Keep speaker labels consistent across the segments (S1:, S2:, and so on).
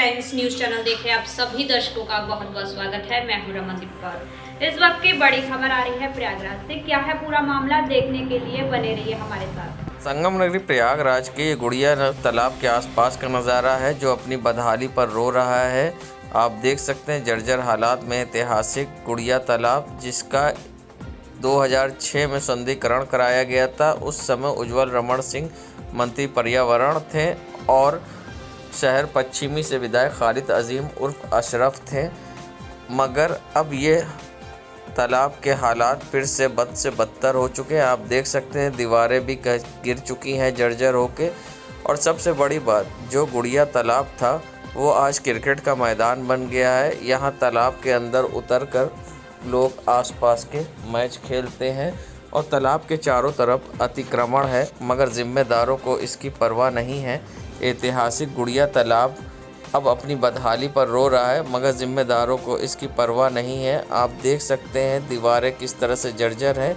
S1: Times news channel देख रहे आप सभी दर्शकों का बहुत बहुत स्वागत है। मैं हूं रमनदीप कौर। इस वक्त की बड़ी खबर आ रही है प्रयागराज से। क्या है पूरा मामला, देखने के लिए बने रहिए हमारे साथ।
S2: संगम नगरी प्रयागराज के ये गुड़िया तालाब के आसपास का नज़ारा है जो अपनी बदहाली पर रो रहा है। आप देख सकते हैं जर्जर हालात में ऐतिहासिक गुड़िया तालाब, जिसका 2006 में सौंदर्यीकरण कराया गया था। उस समय उज्ज्वल रमण सिंह मंत्री पर्यावरण थे और शहर पश्चिमी से विधायक खालिद अजीम उर्फ अशरफ थे। मगर अब ये तालाब के हालात फिर से बद से बदतर हो चुके हैं। आप देख सकते हैं दीवारें भी गिर चुकी हैं जर्जर होके। और सबसे बड़ी बात, जो गुड़िया तालाब था वो आज क्रिकेट का मैदान बन गया है। यहाँ तालाब के अंदर उतरकर लोग आसपास के मैच खेलते हैं और तालाब के चारों तरफ अतिक्रमण है, मगर जिम्मेदारों को इसकी परवाह नहीं है। ऐतिहासिक गुड़िया तालाब अब अपनी बदहाली पर रो रहा है, मगर जिम्मेदारों को इसकी परवाह नहीं है। आप देख सकते हैं दीवारें किस तरह से जर्जर हैं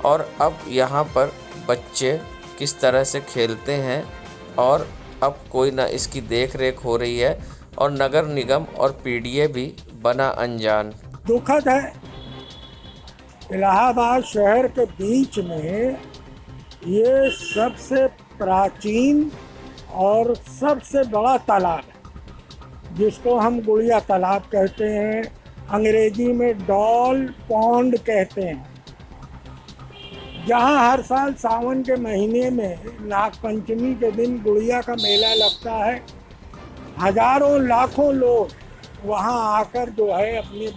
S2: और अब यहाँ पर बच्चे किस तरह से खेलते हैं और अब कोई ना इसकी देख रेख हो रही है और नगर निगम और पीडीए भी बना अनजान।
S3: दुखद है, इलाहाबाद शहर के बीच में ये सबसे प्राचीन और सबसे बड़ा तालाब है, जिसको हम गुड़िया तालाब कहते हैं, अंग्रेजी में डॉल पॉन्ड कहते हैं। जहाँ हर साल सावन के महीने में नागपंचमी के दिन गुड़िया का मेला लगता है। हजारों लाखों लोग वहाँ आकर जो है अपनी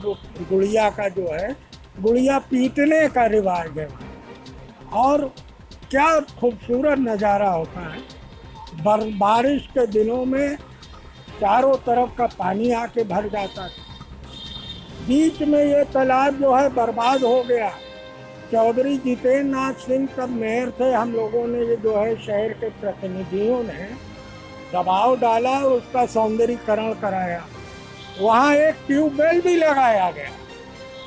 S3: गुड़िया का जो है गुड़िया पीटने का रिवाज है। और क्या खूबसूरत नज़ारा होता है। बारिश के दिनों में चारों तरफ का पानी आके भर जाता है। बीच में ये तालाब जो है बर्बाद हो गया। चौधरी जितेंद्र नाथ सिंह तब मेयर थे। हम लोगों ने ये जो है शहर के प्रतिनिधियों ने दबाव डाला और उसका सौंदर्यीकरण कराया। वहाँ एक ट्यूबवेल भी लगाया गया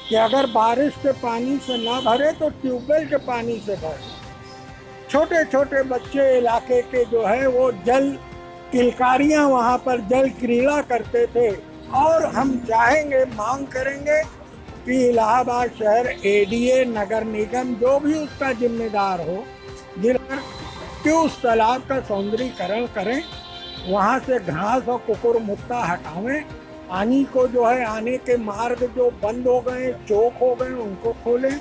S3: कि अगर बारिश के पानी से ना भरे तो ट्यूबवेल के पानी से भरे। छोटे छोटे बच्चे इलाके के जो है वो जल किलकारियाँ वहाँ पर जल क्रीड़ा करते थे। और हम चाहेंगे, मांग करेंगे कि इलाहाबाद शहर एडीए, नगर निगम, जो भी उसका जिम्मेदार हो, कि उस तालाब का सौंदर्यीकरण करें, वहाँ से घास और कुकुर मुत्ता हटावें, पानी को जो है आने के मार्ग जो बंद हो गए, चौक हो गए, उनको खोलें,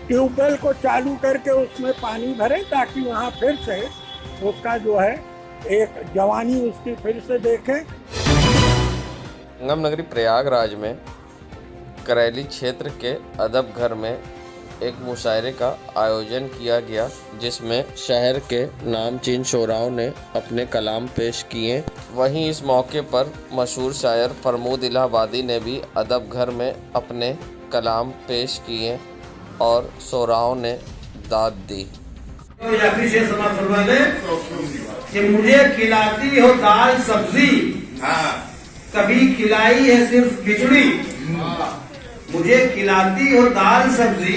S3: ट्यूबवेल को चालू करके उसमें पानी भरें, ताकि वहाँ फिर से उसका जो है एक जवानी उसकी फिर से देखें।
S2: संगम नगरी प्रयागराज में करैली क्षेत्र के अदब घर में एक मुशायरे का आयोजन किया गया, जिसमें शहर के नामचीन शोराओं ने अपने कलाम पेश किए। वहीं इस मौके पर मशहूर शायर फरमूद इलाहाबादी ने भी अदब घर में अपने कलाम पेश किए और शोराओं ने दाद दी।
S4: कि मुझे खिलाती हो दाल सब्जी, कभी खिलाई है सिर्फ खिचड़ी। मुझे खिलाती हो दाल सब्जी,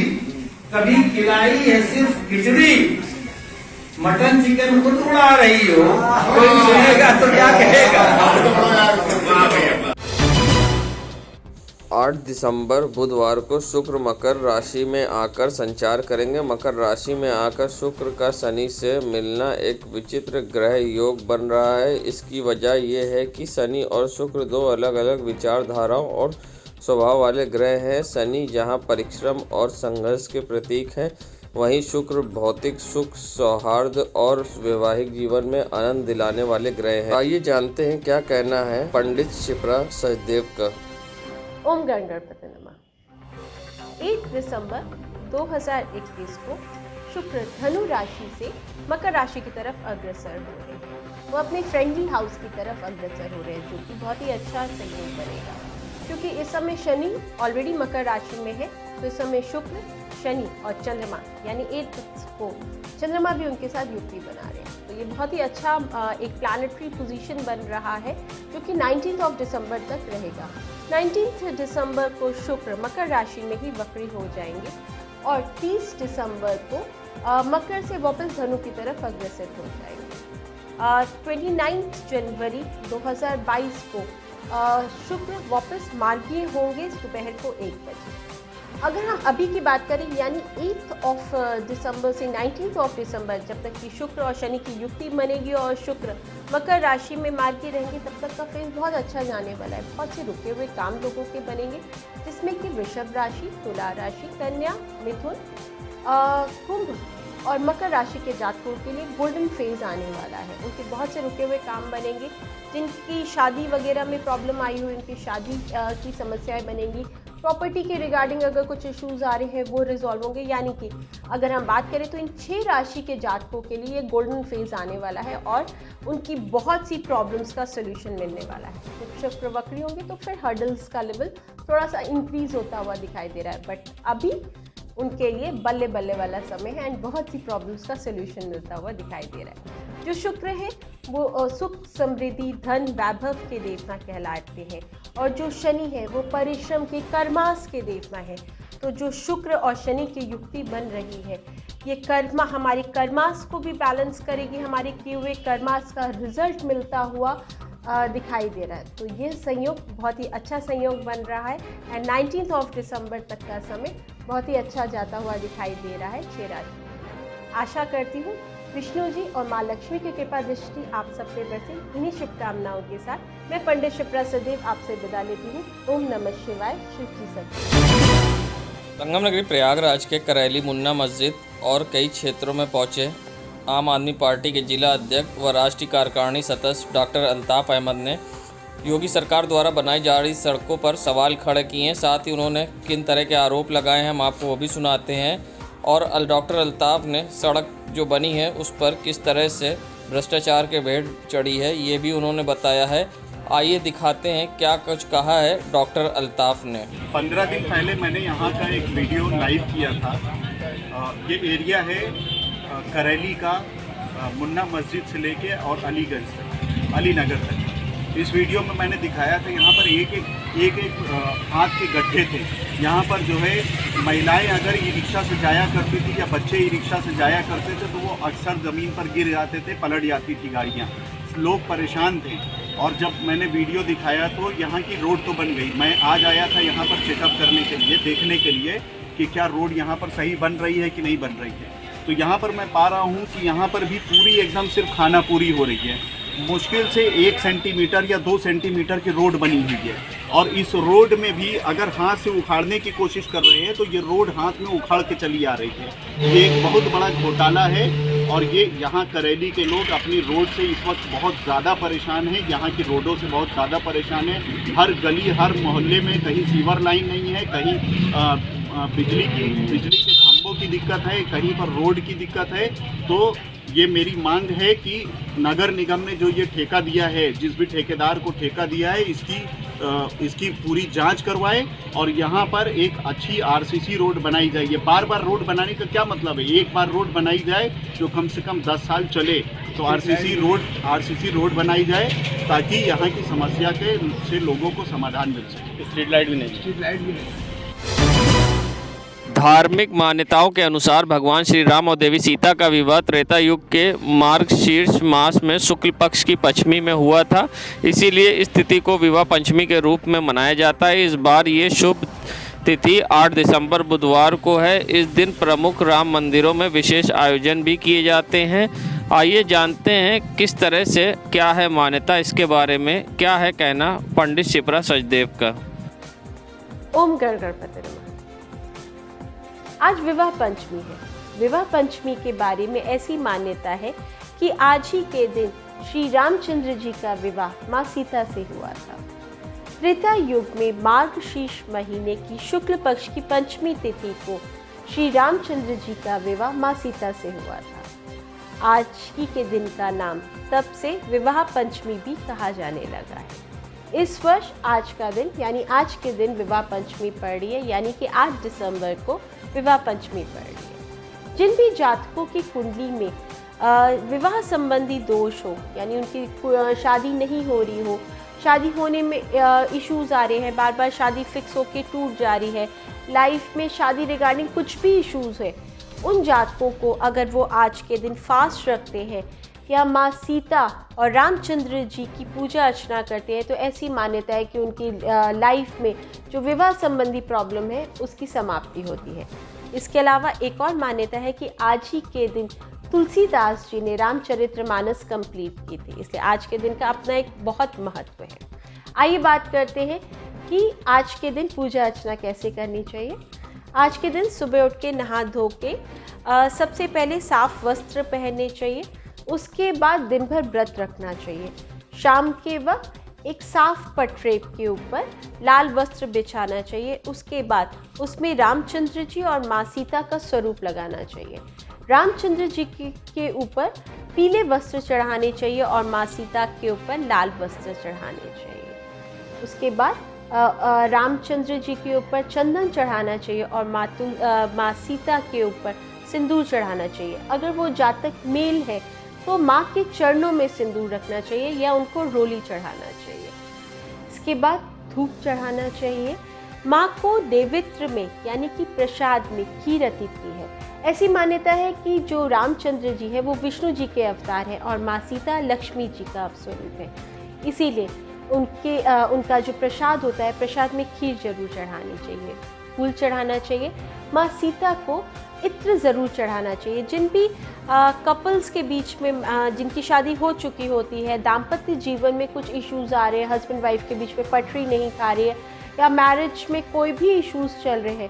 S4: कभी खिलाई है सिर्फ खिचड़ी। मटन चिकन खुद उड़ा रही हो, कोई सुनेगा तो क्या कहेगा।
S2: 8 दिसंबर बुधवार को शुक्र मकर राशि में आकर संचार करेंगे। मकर राशि में आकर शुक्र का शनि से मिलना एक विचित्र ग्रह योग बन रहा है। इसकी वजह यह है कि शनि और शुक्र दो अलग अलग विचारधाराओं और स्वभाव वाले ग्रह हैं। शनि जहां परिश्रम और संघर्ष के प्रतीक हैं, वहीं शुक्र भौतिक सुख, सौहार्द और वैवाहिक जीवन में आनंद दिलाने वाले ग्रह हैं। आइए जानते हैं क्या कहना है पंडित शिप्रा सचदेव का।
S5: ओम गणपति नमः। 1 दिसंबर 2021 को शुक्र धनु राशि से मकर राशि की तरफ अग्रसर हो रहे हैं। वो अपने फ्रेंडली हाउस की तरफ अग्रसर हो रहे हैं, जो कि बहुत ही अच्छा संयोग बनेगा, क्योंकि इस समय शनि ऑलरेडी मकर राशि में है। तो इस समय शुक्र, शनि और चंद्रमा यानी 8 को चंद्रमा भी उनके साथ युक्ति बना रहे हैं। तो ये बहुत ही अच्छा एक प्लैनेटरी पोजीशन बन रहा है, जो कि 19 दिसंबर तक रहेगा। 19 दिसंबर को शुक्र मकर राशि में ही वक्री हो जाएंगे और 30 दिसंबर को मकर से वापस धनु की तरफ अग्रसर हो जाएंगे। 29 जनवरी 2022 को शुक्र वापस मार्गीय होंगे दोपहर को 1 बजे। अगर हम अभी की बात करें यानी 8 दिसंबर से 19 दिसंबर जब तक कि शुक्र और शनि की युक्ति बनेगी और शुक्र मकर राशि में मार्गी रहेंगे, तब तक का फेज बहुत अच्छा जाने वाला है। बहुत से रुके हुए काम लोगों के बनेंगे, जिसमें कि वृषभ राशि, तुला राशि, कन्या, मिथुन, कुंभ और मकर राशि के जातकों के लिए गोल्डन फेज आने वाला है। उनके बहुत से रुके हुए काम बनेंगे। जिनकी शादी वगैरह में प्रॉब्लम आई हुई, उनकी शादी की समस्याएं बनेंगी। प्रॉपर्टी के रिगार्डिंग अगर कुछ इश्यूज आ रहे हैं वो रिजॉल्व होंगे। यानी कि अगर हम बात करें तो इन 6 राशि के जातकों के लिए गोल्डन फेज आने वाला है और उनकी बहुत सी प्रॉब्लम्स का सोल्यूशन मिलने वाला है। जब शुक्र वक्री होंगे तो फिर हर्डल्स का लेवल थोड़ा सा इंक्रीज होता हुआ दिखाई दे रहा है, बट अभी उनके लिए बल्ले बल्ले वाला समय है एंड बहुत सी प्रॉब्लम्स का सोल्यूशन मिलता हुआ दिखाई दे रहा है। जो शुक्र है वो सुख, समृद्धि, धन, वैभव के देवता कहलाते हैं और जो शनि है वो परिश्रम के, कर्मास के देवता है। तो जो शुक्र और शनि की युक्ति बन रही है, ये कर्मा हमारी कर्मास को भी बैलेंस करेगी, हमारे किए हुए कर्मास का रिजल्ट मिलता हुआ दिखाई दे रहा है। तो ये संयोग बहुत ही अच्छा संयोग बन रहा है एंड 19 दिसंबर तक का समय बहुत ही अच्छा जाता हुआ दिखाई दे रहा है 6 राशि। आशा करती हूँ विष्णु जी और माँ लक्ष्मी की कृपा दृष्टि आप सब पे बरसे। इन्हीं शुभकामनाओं के साथ मैं पंडित शिप्रा सदेव आपसे विदा लेती हूँ। ओम नमः शिवाय। शिव जी सब।
S2: संगम नगरी प्रयागराज के करैली मुन्ना मस्जिद और कई क्षेत्रों में पहुंचे आम आदमी पार्टी के जिला अध्यक्ष व राष्ट्रीय कार्यकारिणी सदस्य डॉक्टर अल्ताफ अहमद ने योगी सरकार द्वारा बनाई जा रही सड़कों पर सवाल खड़े किए हैं। साथ ही उन्होंने किन तरह के आरोप लगाए हैं हम आपको वो भी सुनाते हैं और डॉक्टर अल्ताफ ने सड़क जो बनी है उस पर किस तरह से भ्रष्टाचार के भेड़ चढ़ी है ये भी उन्होंने बताया है। आइए दिखाते हैं क्या कुछ कहा है डॉक्टर अल्ताफ ने।
S6: 15 दिन पहले मैंने यहाँ का एक वीडियो लाइव किया था। ये एरिया है करैली का, मुन्ना मस्जिद से लेके और अलीगंज तक, अलीनगर तक। इस वीडियो में मैंने दिखाया था यहाँ पर एक हाथ के गड्ढे थे। यहाँ पर जो है महिलाएं अगर ई रिक्शा से जाया करती थी या बच्चे ई रिक्शा से जाया करते थे तो वो अक्सर ज़मीन पर गिर जाते थे, पलट जाती थी गाड़ियाँ, लोग परेशान थे। और जब मैंने वीडियो दिखाया तो यहाँ की रोड तो बन गई। मैं आज आया था यहाँ पर चेकअप करने के लिए, देखने के लिए कि क्या रोड यहाँ पर सही बन रही है कि नहीं बन रही है। तो यहाँ पर मैं पा रहा हूँ कि यहाँ पर भी पूरी एकदम सिर्फ खाना पूरी हो रही है। मुश्किल से 1 सेंटीमीटर या 2 सेंटीमीटर की रोड बनी हुई है और इस रोड में भी अगर हाथ से उखाड़ने की कोशिश कर रहे हैं तो ये रोड हाथ में उखाड़ के चली आ रही है। ये एक बहुत बड़ा घोटाला है और ये यहाँ करैली के लोग अपनी रोड से इस वक्त बहुत ज़्यादा परेशान हैं। यहाँ की रोडों से बहुत ज़्यादा परेशान है। हर गली, हर मोहल्ले में कहीं सीवर लाइन नहीं है, कहीं बिजली के खंभों की दिक्कत है, कहीं पर रोड की दिक्कत है। तो ये मेरी मांग है कि नगर निगम ने जो ये ठेका दिया है, जिस भी ठेकेदार को ठेका दिया है, इसकी पूरी जांच करवाए और यहाँ पर एक अच्छी आरसीसी रोड बनाई जाए। ये बार बार रोड बनाने का क्या मतलब है? एक बार रोड बनाई जाए जो कम से कम 10 साल चले तो आरसीसी रोड बनाई जाए ताकि यहाँ की समस्या से लोगों को समाधान मिल सके। स्ट्रीट लाइट भी नहीं।
S2: धार्मिक मान्यताओं के अनुसार भगवान श्री राम और देवी सीता का विवाह त्रेता युग के मार्गशीर्ष मास में शुक्ल पक्ष की पंचमी में हुआ था। इसीलिए इस तिथि को विवाह पंचमी के रूप में मनाया जाता है। इस बार ये शुभ तिथि 8 दिसंबर बुधवार को है। इस दिन प्रमुख राम मंदिरों में विशेष आयोजन भी किए जाते हैं। आइए जानते हैं किस तरह से क्या है मान्यता, इसके बारे में क्या है कहना पंडित शिप्रा सचदेव का।
S5: ओम गणपति नमः। आज विवाह पंचमी है। विवाह पंचमी के बारे में ऐसी मान्यता है कि आज ही के दिन श्री रामचंद्र जी का विवाह माँ सीता से हुआ था। त्रेता युग में मार्गशीर्ष महीने की शुक्ल पक्ष की पंचमी तिथि को श्री रामचंद्र जी का विवाह माँ सीता से हुआ था। आज ही के दिन का नाम तब से विवाह पंचमी भी कहा जाने लगा है। इस वर्ष आज का दिन यानी आज के दिन विवाह पंचमी पड़ रही है, यानी कि 8 दिसंबर को विवाह पंचमी पड़ रही है। जिन भी जातकों की कुंडली में विवाह संबंधी दोष हो, यानी उनकी शादी नहीं हो रही हो, शादी होने में इश्यूज आ रहे हैं, बार बार शादी फिक्स होके टूट जा रही है, लाइफ में शादी रिगार्डिंग कुछ भी इश्यूज है, उन जातकों को अगर वो आज के दिन फास्ट रखते हैं या माँ सीता और रामचंद्र जी की पूजा अर्चना करते हैं तो ऐसी मान्यता है कि उनकी लाइफ में जो विवाह संबंधी प्रॉब्लम है उसकी समाप्ति होती है। इसके अलावा एक और मान्यता है कि आज ही के दिन तुलसीदास जी ने रामचरितमानस कंप्लीट की थी, इसलिए आज के दिन का अपना एक बहुत महत्व है। आइए बात करते हैं कि आज के दिन पूजा अर्चना कैसे करनी चाहिए। आज के दिन सुबह उठ के नहा धो के सबसे पहले साफ वस्त्र पहनने चाहिए। उसके बाद दिन भर व्रत रखना चाहिए। शाम के वक्त एक साफ पटरेप के ऊपर लाल वस्त्र बिछाना चाहिए। उसके बाद उसमें रामचंद्र जी और माँ सीता का स्वरूप लगाना चाहिए। रामचंद्र जी के ऊपर पीले वस्त्र चढ़ाने चाहिए और माँ सीता के ऊपर लाल वस्त्र चढ़ाने चाहिए। उसके बाद रामचंद्र जी के ऊपर चंदन चढ़ाना चाहिए और माँ सीता के ऊपर सिंदूर चढ़ाना चाहिए। अगर वो जातक मेल है तो माँ के चरणों में सिंदूर रखना चाहिए या उनको रोली चढ़ाना चाहिए। इसके बाद धूप चढ़ाना चाहिए। माँ को देवित्र में यानी कि प्रसाद में खीर अतिथि की है। ऐसी मान्यता है कि जो रामचंद्र जी है वो विष्णु जी के अवतार है और माँ सीता लक्ष्मी जी का स्वरूप है, इसीलिए उनका जो प्रसाद होता है प्रसाद में खीर जरूर चढ़ानी चाहिए, फूल चढ़ाना चाहिए। माँ सीता को इत्र ज़रूर चढ़ाना चाहिए। जिन भी कपल्स के बीच में जिनकी शादी हो चुकी होती है, दाम्पत्य जीवन में कुछ इश्यूज़ आ रहे हैं, हस्बैंड वाइफ के बीच में पटरी नहीं खा रही है या मैरिज में कोई भी इश्यूज़ चल रहे हैं,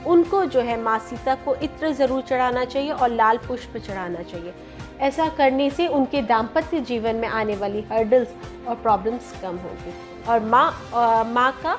S5: उनको जो है माँ सीता को इत्र ज़रूर चढ़ाना चाहिए और लाल पुष्प चढ़ाना चाहिए। ऐसा करने से उनके दाम्पत्य जीवन में आने वाली हर्डल्स और प्रॉब्लम्स कम होंगी और माँ का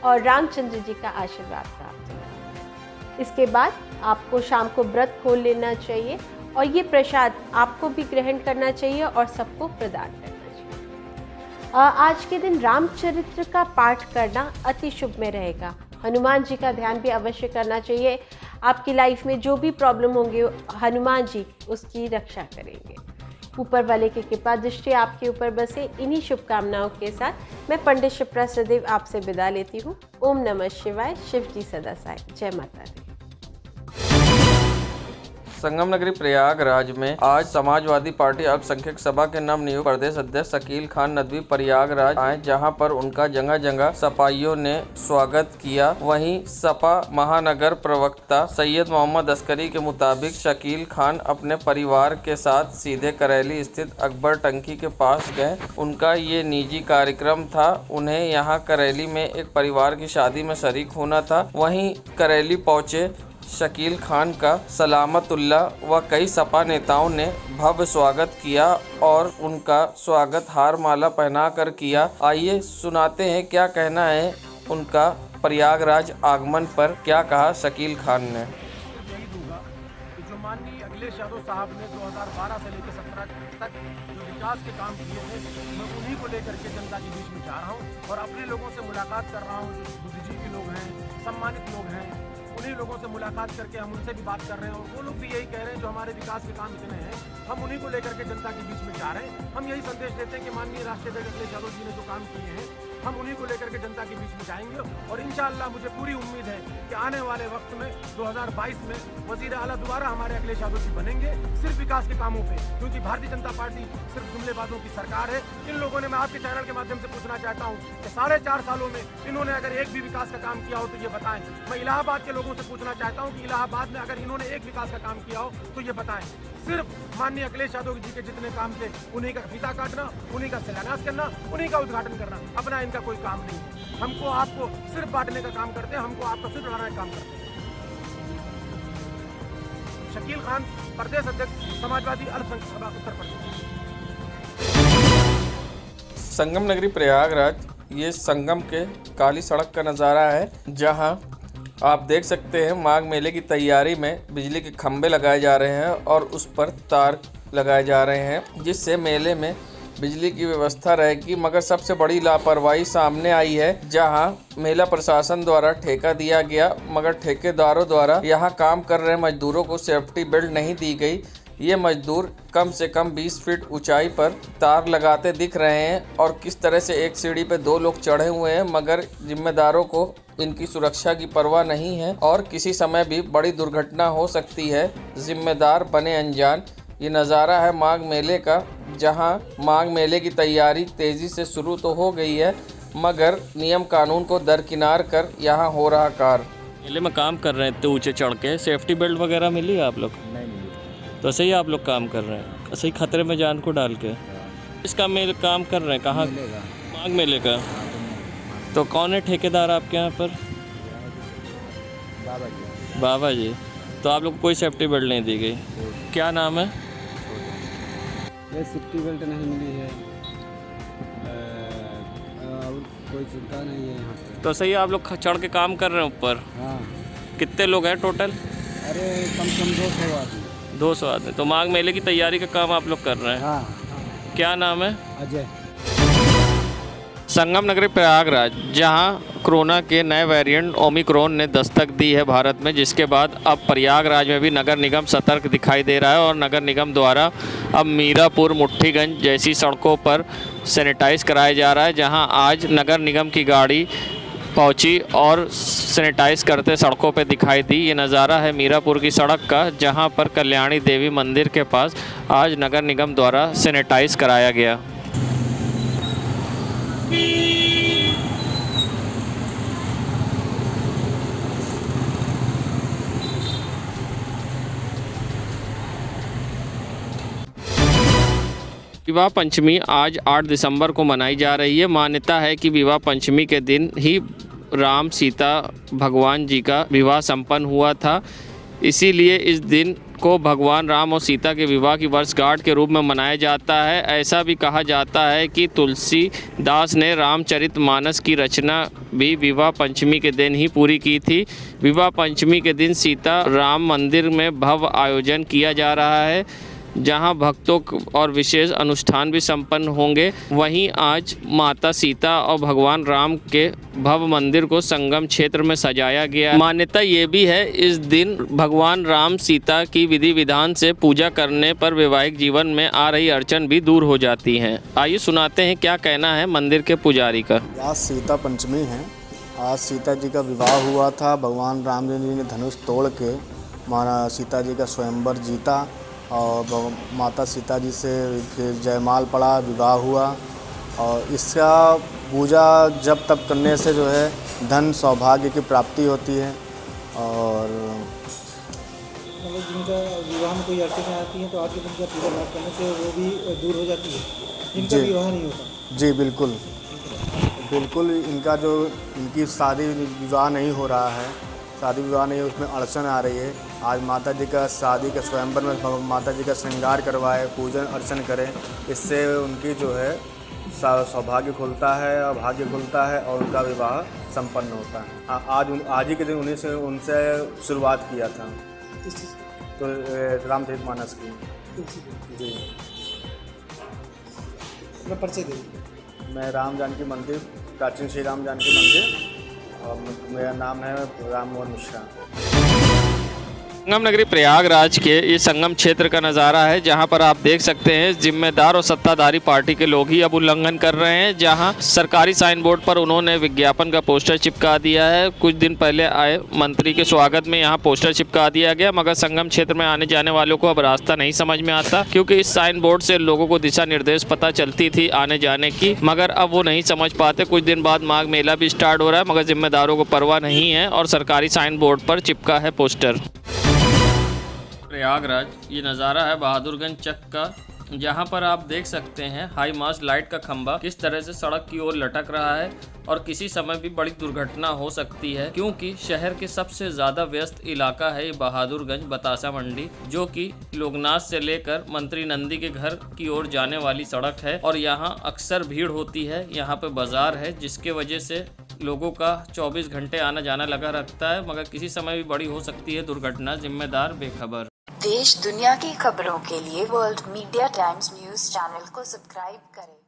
S5: और रामचंद्र जी का आशीर्वाद प्राप्त होगा। इसके बाद आपको शाम को व्रत खोल लेना चाहिए और ये प्रसाद आपको भी ग्रहण करना चाहिए और सबको प्रदान करना चाहिए। आज के दिन रामचरित्र का पाठ करना अति शुभ में रहेगा। हनुमान जी का ध्यान भी अवश्य करना चाहिए। आपकी लाइफ में जो भी प्रॉब्लम होंगे हनुमान जी उसकी रक्षा करेंगे। ऊपर वाले की कृपा दृष्टि आपके ऊपर बसे। इन्हीं शुभकामनाओं के साथ मैं पंडित शिप्रा सदैव आपसे विदा लेती हूँ। ओम नमः शिवाय। शिव जी सदा साई। जय माता दी।
S2: संगम नगरी प्रयागराज में आज समाजवादी पार्टी अल्पसंख्यक सभा के नवनियुक्त प्रदेश अध्यक्ष शकील खान नदवी प्रयागराज आए, जहां पर उनका जगह जगह सपाइयों ने स्वागत किया। वहीं सपा महानगर प्रवक्ता सैयद मोहम्मद अस्करी के मुताबिक शकील खान अपने परिवार के साथ सीधे करेली स्थित अकबर टंकी के पास गए। उनका ये निजी कार्यक्रम था। उन्हें यहाँ करेली में एक परिवार की शादी में शरीक होना था। वहीं करेली पहुँचे शकील खान का सलामतुल्ला व कई सपा नेताओं ने भव्य स्वागत किया और उनका स्वागत हार माला पहनाकर किया। आइए सुनाते हैं क्या कहना है उनका प्रयागराज आगमन पर। क्या कहा शकील खान ने।
S7: यही दूंगा कि जो माननीय अखिलेश यादव साहब ने 2012 से लेकर 17 तक जो विकास के काम किए थे, मैं उन्हीं को लेकर के जनता के बीच में जा रहा हूँ और अपने लोगों से मुलाकात कर रहा हूँ। जो बुद्धिजीवी लोग हैं, सम्मानित लोग हैं, उन्हीं लोगों से मुलाकात करके हम उनसे भी बात कर रहे हैं और वो लोग भी यही कह रहे हैं जो हमारे विकास के काम इतने हैं, हम उन्हीं को लेकर के जनता के बीच में जा रहे हैं। हम यही संदेश देते हैं कि माननीय राष्ट्रीय अध्यक्ष अखिलेश यादव जी ने जो काम किए हैं, हम उन्हीं को लेकर के जनता के बीच में जाएंगे और इंशाअल्लाह मुझे पूरी उम्मीद है कि आने वाले वक्त में 2022 में वजीर आला दोबारा हमारे अखिलेश यादव जी बनेंगे, सिर्फ विकास के कामों पे, क्योंकि भारतीय जनता पार्टी सिर्फ जुमलेबाजों की सरकार है। इन लोगों ने, मैं आपके चैनल के माध्यम से पूछना चाहता हूँ कि 4.5 सालों में इन्होंने अगर एक भी विकास का काम किया हो तो ये बताएं। मैं इलाहाबाद के लोगों से पूछना चाहता हूँ कि इलाहाबाद में अगर इन्होंने एक विकास का काम किया हो तो ये बताएं। सिर्फ माननीय अखिलेश यादव जी के जितने काम थे उन्हीं का फीता काटना, उन्हीं का शिलान्यास करना, उन्हीं का उद्घाटन करना, अपना इनका कोई काम नहीं है। हमको आपको सिर्फ बांटने का काम करते हैं, हमको आपको सिर्फ लड़ाने का काम करते हैं। शकील खान, प्रदेश अध्यक्ष समाजवादी अल्पसंख्यक सभा उत्तर प्रदेश।
S2: संगम नगरी प्रयागराज ये संगम के काली सड़क का नज़ारा है, जहां आप देख सकते हैं माघ मेले की तैयारी में बिजली के खंभे लगाए जा रहे हैं और उस पर तार लगाए जा रहे हैं, जिससे मेले में बिजली की व्यवस्था रहेगी। मगर सबसे बड़ी लापरवाही सामने आई है, जहां मेला प्रशासन द्वारा ठेका दिया गया मगर ठेकेदारों द्वारा यहां काम कर रहे मजदूरों को सेफ्टी बेल्ट नहीं दी गई। ये मजदूर कम से कम 20 फीट ऊंचाई पर तार लगाते दिख रहे हैं और किस तरह से एक सीढ़ी पे 2 लोग चढ़े हुए हैं, मगर जिम्मेदारों को इनकी सुरक्षा की परवाह नहीं है और किसी समय भी बड़ी दुर्घटना हो सकती है। जिम्मेदार बने अनजान। ये नज़ारा है माघ मेले का, जहां माघ मेले की तैयारी तेज़ी से शुरू तो हो गई है, मगर नियम कानून को दरकिनार कर यहां हो रहा कार्य। मेले में काम कर रहे हैं इतने ऊँचे चढ़ के, सेफ्टी बेल्ट वगैरह मिली है आप लोग? नहीं मिली। तो ऐसे ही आप लोग काम कर रहे हैं, ऐसे ही खतरे में जान को डाल के इसका मेल काम कर रहे हैं? कहाँ? माघ मेले का। तो कौन है ठेकेदार आपके यहाँ पर? बाबा जी। तो आप लोग को कोई सेफ्टी बेल्ट नहीं दी गई? क्या नाम है?
S8: सेफ्टी बेल्ट नहीं मिली है और कोई सुविधा नहीं है यहाँ पे।
S2: तो सही आप लोग चढ़ के काम कर रहे हैं ऊपर?
S8: हाँ।
S2: कितने लोग हैं टोटल?
S8: अरे कम से कम 200 आदमी।
S2: 200 आदमी। तो माघ मेले की तैयारी का काम आप लोग कर रहे हैं?
S8: हाँ।
S2: क्या नाम है?
S8: अजय।
S2: संगम नगरी प्रयागराज, जहां कोरोना के नए वेरिएंट ओमिक्रॉन ने दस्तक दी है भारत में, जिसके बाद अब प्रयागराज में भी नगर निगम सतर्क दिखाई दे रहा है और नगर निगम द्वारा अब मीरापुर, मुट्ठीगंज जैसी सड़कों पर सैनिटाइज कराया जा रहा है, जहां आज नगर निगम की गाड़ी पहुंची और सैनिटाइज करते सड़कों पे दिखाई दी। ये नज़ारा है मीरापुर की सड़क का, जहां पर कल्याणी देवी मंदिर के पास आज नगर निगम द्वारा सैनिटाइज कराया गया। विवाह पंचमी आज 8 दिसंबर को मनाई जा रही है। मान्यता है कि विवाह पंचमी के दिन ही राम सीता भगवान जी का विवाह संपन्न हुआ था, इसीलिए इस दिन को भगवान राम और सीता के विवाह की वर्षगांठ के रूप में मनाया जाता है। ऐसा भी कहा जाता है कि तुलसीदास ने रामचरितमानस की रचना भी विवाह पंचमी के दिन ही पूरी की थी। विवाह पंचमी के दिन सीता राम मंदिर में भव्य आयोजन किया जा रहा है, जहां भक्तों और विशेष अनुष्ठान भी संपन्न होंगे। वहीं आज माता सीता और भगवान राम के भव्य मंदिर को संगम क्षेत्र में सजाया गया। मान्यता ये भी है इस दिन भगवान राम सीता की विधि विधान से पूजा करने पर वैवाहिक जीवन में आ रही अड़चन भी दूर हो जाती हैं। आइए सुनाते हैं क्या कहना है मंदिर के पुजारी का।
S9: आज सीता पंचमी है। आज सीता जी का विवाह हुआ था। भगवान राम जी ने धनुष तोड़ के माना सीता जी का स्वयंवर जीता और माता सीता जी से फिर जयमाल पड़ा, विवाह हुआ। और इसका पूजा जब तब करने से जो है धन सौभाग्य की प्राप्ति होती है। और
S10: मतलब जिनका विवाह में कोई अड़चन आती है तो आज के दिन का पूजा पाठ करने से वो भी दूर हो जाती है, जिनका विवाह नहीं होता।
S9: जी बिल्कुल बिल्कुल। इनका जो इनकी शादी विवाह नहीं हो रहा है, शादी विवाह नहीं, उसमें अड़चन आ रही है। आज माता जी का शादी के स्वयंवर में माता जी का श्रृंगार करवाए, पूजन अर्चन करें, इससे उनकी जो है सौभाग्य खुलता है और भाग्य खुलता है और उनका विवाह संपन्न होता है। आज ही के दिन उनसे शुरुआत किया था तो रामचरितमानस की। जी
S10: मैं परिचय दे।
S9: मैं राम जानकी मंदिर, प्राचीन श्री राम जानकी मंदिर, और मेरा नाम है राम मोहन मिश्रा।
S2: संगम नगरी प्रयागराज के ये संगम क्षेत्र का नज़ारा है, जहां पर आप देख सकते हैं जिम्मेदार और सत्ताधारी पार्टी के लोग ही अब उल्लंघन कर रहे हैं। जहां सरकारी साइन बोर्ड पर उन्होंने विज्ञापन का पोस्टर चिपका दिया है। कुछ दिन पहले आए मंत्री के स्वागत में यहां पोस्टर चिपका दिया गया, मगर संगम क्षेत्र में आने जाने वालों को अब रास्ता नहीं समझ में आता, क्योंकि इस साइन बोर्ड से लोगों को दिशा निर्देश पता चलती थी आने जाने की, मगर अब वो नहीं समझ पाते। कुछ दिन बाद माघ मेला भी स्टार्ट हो रहा है, मगर जिम्मेदारों को परवाह नहीं है और सरकारी साइन बोर्ड पर चिपका है पोस्टर। प्रयागराज ये नज़ारा है बहादुरगंज चक का, जहां पर आप देख सकते हैं हाई मास्ट लाइट का खंभा किस तरह से सड़क की ओर लटक रहा है और किसी समय भी बड़ी दुर्घटना हो सकती है, क्योंकि शहर के सबसे ज़्यादा व्यस्त इलाका है ये बहादुरगंज बतासा मंडी, जो कि लोकनाथ से लेकर मंत्री नंदी के घर की ओर जाने वाली सड़क है। और यहाँ अक्सर भीड़ होती है, यहाँ पे बाजार है, जिसके वजह से लोगों का 24 घंटे आना जाना लगा रहता है, मगर किसी समय भी बड़ी हो सकती है दुर्घटना। जिम्मेदार बेखबर।
S11: देश दुनिया की खबरों के लिए world media times news channel को सब्सक्राइब करें।